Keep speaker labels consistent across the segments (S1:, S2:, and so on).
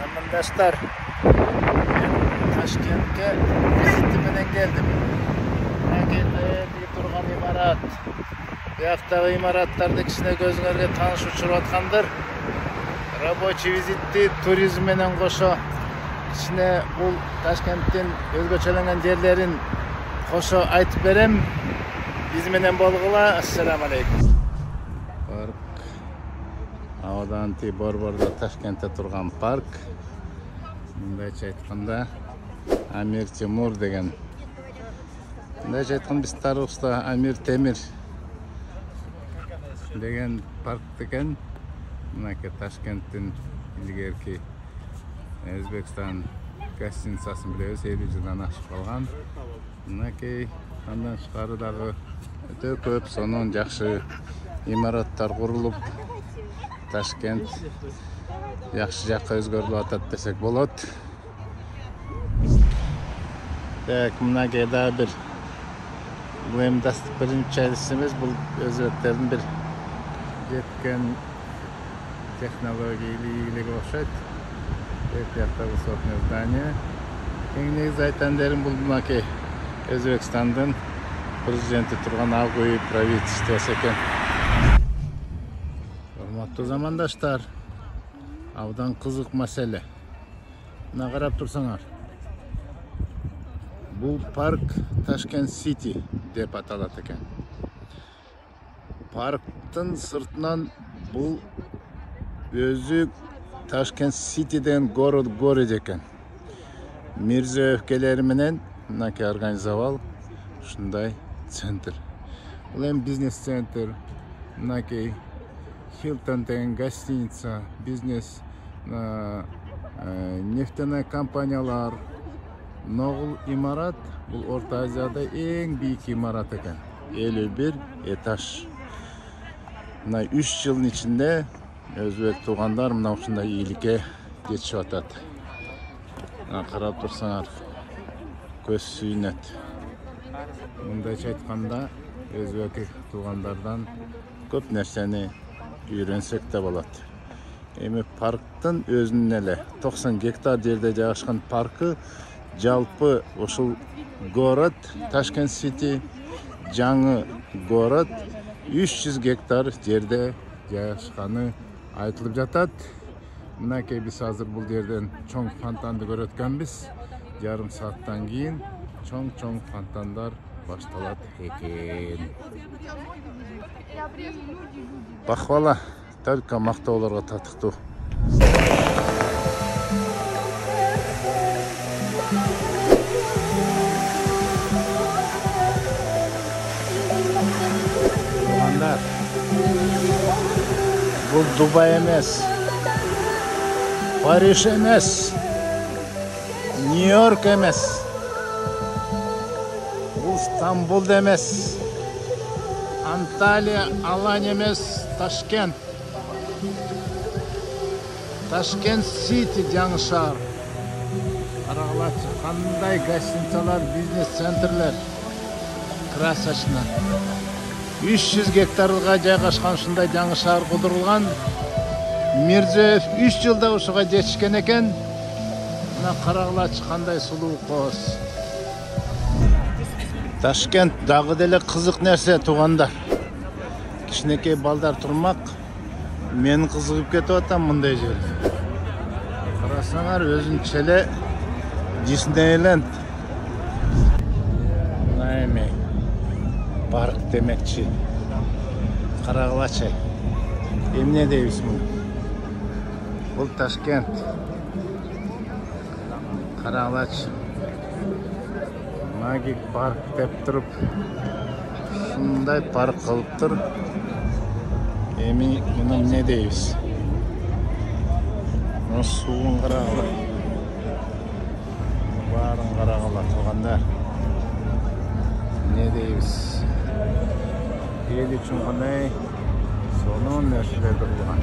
S1: Arkadaşlar, ben Taşkent'e vizitime geldim. Nerede turgan imarat. Bu hafta imaratlarda kişine gözünüzge tanış uçurvatkandır. Рабочий vizitти turizm menen koşo kişine bul Taşkent'ten özgöçelengen yerlerin koşo aytıp berem. Biz menen bolgula. Assalamu alaikum. Park. Ауданти Борборда Ташкентте турган парк. Мындайча айтканда Амир Темур деген. Мындайча айтканда биз тарыхта Амир Темир деген парк деген. Мынакей Ташкенттин илгерки Өзбекстан гостиницасын билебиз, 50 жылдан ашып калган. Мынакей андан тышкары дагы өтө көп сонун жакшы имараттар курулуп, Taşkent yaxşı жаққа өзгөрүлүп атат десек болот. Так, мынакей да бир бул эми биринчи элчисибиз, бул өзбектердин бир жеткен технологиялыгы окшойт. Бул высотное здание. Эң негизи айтандерим бул мынакей Өзбекстандын президенти турган Агуи правительствосу экен. Hormatly zamandaşlar, avdan kızık mesele. Buna qarap tursaňar. Bu park Taşkent City dep atalat eken. Parktın sırtынан bu özü Taşkent City'den gorod eken. Mirziyoyevkeleri menen mынакей организовал ушундай центр. Бул эми бизнес центр, мынакей Hilton деген гостиница, бизнес, нефтяной компаниялар, Ногул имарат, бул Орта Азияда эң бийик имарат экен. 51 этаж. Мына 3 жылдын ичинде өзбек туугандар мына ушундай ийгиликке жетишип атат. Карап турсаңар, көз сүйүнөт. Мындайча айтканда, өзбек туугандардан көп нерсени үйренсек те болот. Эми парктын өзүнүн эле 90 гектар жерде жайгашкан паркы жалпы ушул город Ташкент Сити жаңы город 300 гектар жерде жайгашканы айтылып жатат. Мынакей биз азыр бул жерден чоң фонтанды көрөт экенбиз. Жарым сааттан кийин чоң фонтандар башталат экен. Похвала только мактоолорго татыктуу. Туугандар, бул Дубай эмес, Париж эмес, Нью-Йорк эмес, бул Стамбул эмес, Анталия, Алань эмес, Ташкент. Ташкент Сити жаңы шаар. Карагылачы, кандай гостиницалар, бизнес-центрлер. Красочно. 300 гектарга жайгашкан ушундай жаңы шаар кудурулган. Мирзиёев 3 жылда ушуга жетишкен экен. Мына карагылачы, кандай сулуу кооз. Ташкент дагы деле кызык нерсе туугандар. Кичинекей балдар турмак. Мен кызыгып кетип атам мындай жер. Карасаңар, өзүнчө эле Disneyland. Мына эми парк демекчи. Карагылачы. Эмне дейбиз муну? Бул Ташкент. Карагылачы. Магик парк деп туруп, ушундай парк кылыптыр. Эми муну эмне дейбиз? Мына суун карагыла. Баарын карагыла туугандар. Эмне дейбиз? Эл үчүн кандай сонун нерселер кылган.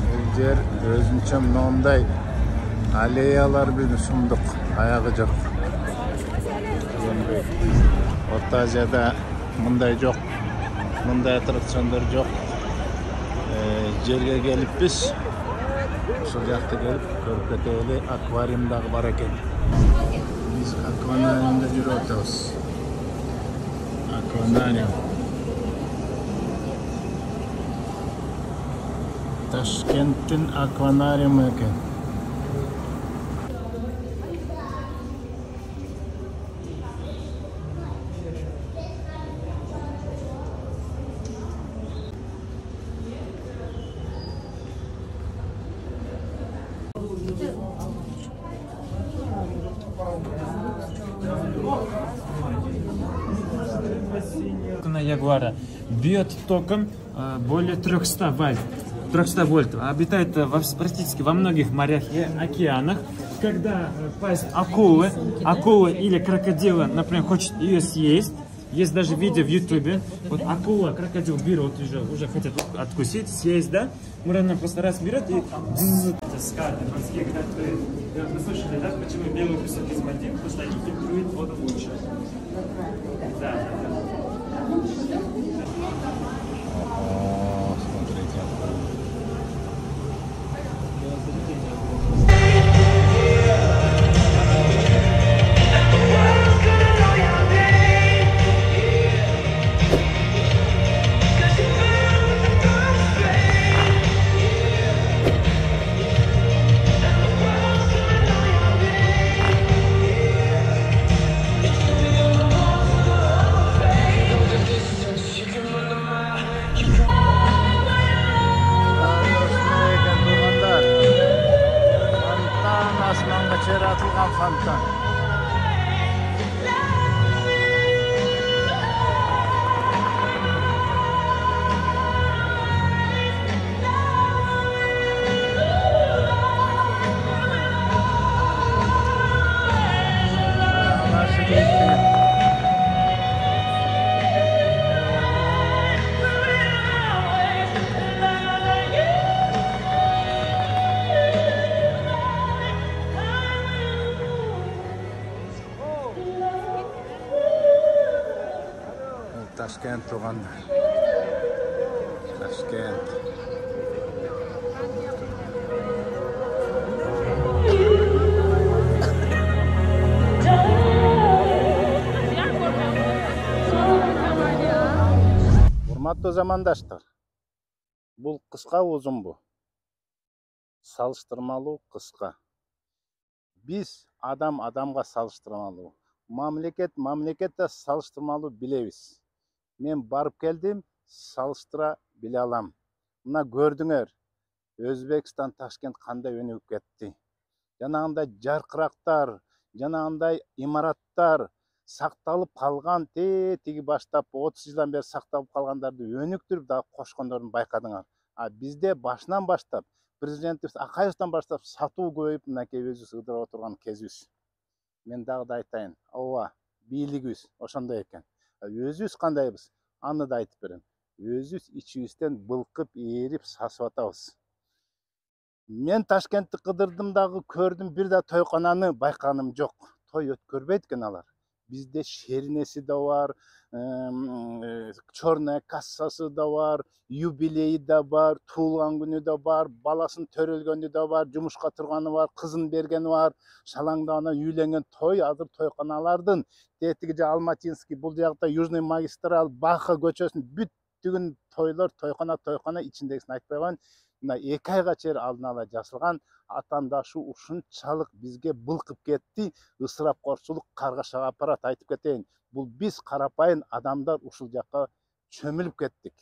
S1: Бул жер өзүнчө мындай аллеялар менен сумдук, аягы жок. Орта Азияда мындай жок, мындай аттракциондор жок. Жерге келиппиz. Ошол жакта келип көрүп кетели, аквариум дагы бар экен. Биз аквариумда жүрүп атабыз. Аквариум. Ташкенттин аквариуму экен.
S2: На Ягуара бьет током более 300 вольт. 300 вольт. Обитает практически во многих морях и океанах. Когда пасть акулы или крокодила, например, хочет ее съесть, есть даже видео в ютубе, вот акула, крокодил берут, уже хотят откусить, съесть, да? Мурана просто раз берет и скаты морские, когда вы слышали, да, почему белый песок из воды, потому что они фильтруют воду лучше. Да.
S1: Смотрите. Çeratılgan fontan. Tashkent turganda. Tashkent. Урматтуу замандаштар. Бул кыска узун бу. Салыштырмалуу кыска. Биз адам адамга салыштырмалуу. Мамлекетте салыштырмалуу билебиз. Мен барып келдим, салыштыра биле алам. Мына көрдүңөр, Өзбекстан Ташкент кандай өнүгүп кетти. Жанагындай жаркырактар, жанагындай имараттар сакталып калган, тиги баштап 30 жылдан бери сакталып калгандарды өнүктүрүп да кошкондорун байкадыңар. А бизде башынан баштап, президентибиз Акаевден баштап сатуу көбөйүп, мынакей өзүбүз ыдырап отурган кезибиз. Мен дагы да айтайын, ооба, бийлигибиз ошондой экен. Өзүбүз кандайбыз? Аны да айтып берем. Өзүбүз ичибизден былкып, ээрип, сасып атабыз. Мен Ташкентти кыдырдым дагы, көрдүм, бир да тойкананы байканым жок. Той өткөрбөйт экен алар. Бизде шеринеси да бар, черная кассасы да бар, юбилейи да бар, туулган күнү да бар, баласын төрөлгөнү да бар, жумушка турганы бар, кызын бергени бар, шалаңдагана үйленген той, азыр тойканалардын тетиги Алматинский, бул жакта Южный магистраль, Баха көчөсүн бүттүгүн тойлор, тойкана ичиндегисин айтпай коеюн. Мына 2 айга чейин алдын ала жасалган, атандашы ушунчалык бизге былкып кетти, ысырапкорчулук каргашага апарат. Айтып кетейин, бул биз карапайым адамдар ушул жакка чөмүлүп кеттик,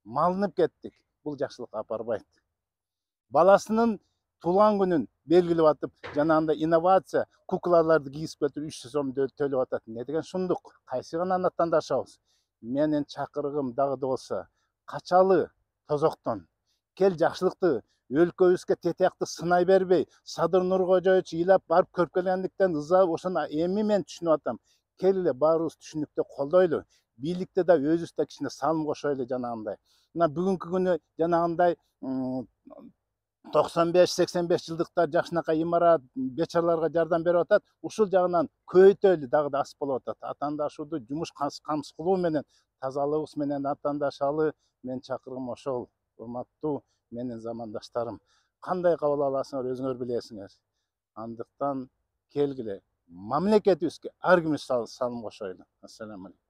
S1: малынып кеттик. Бул жакшылыкка апарбайт. Баласынын туулган күнүн белгилеп атып, жанагындай инновация, куклаларды кийгизип кетип 300 сом төлөп атат. Не деген шундук? Кайсы гана атандашабыз? Менин чакырыгым дагы да болсо, качалы тозоктон. Кел жакшылыкты өлкөбүзгө тетиякты сынай бербей, Садыр Нуркожоевич ыйлап барып көрүп келгендиктен ыза ошону эми мен түшүнүп атам. Кел эле баарыбыз түшүнүктө колдойлу. Бийликте да өзүбүз да кичине салым кошойлу жанагындай. Мына бүгүнкү күнү жанагындай 95-85 жылдыктар жакшынакай имарат бечараларга жардам берип атат. Ушул жагынан көйтөлү дагы да ас болуп атат. Атандашууду жумуш камсыз кылуу менен, тазалыгыбыз менен атандашалы. Мен чакыргым ошол. урматтуу менин замандаштарым. Кандай кабыл аласыңар өзүңөр билесиңер. Андыктан келгиле мамлекетибизге ар кимибиз салым кошойлу. Ассаламу алейкум.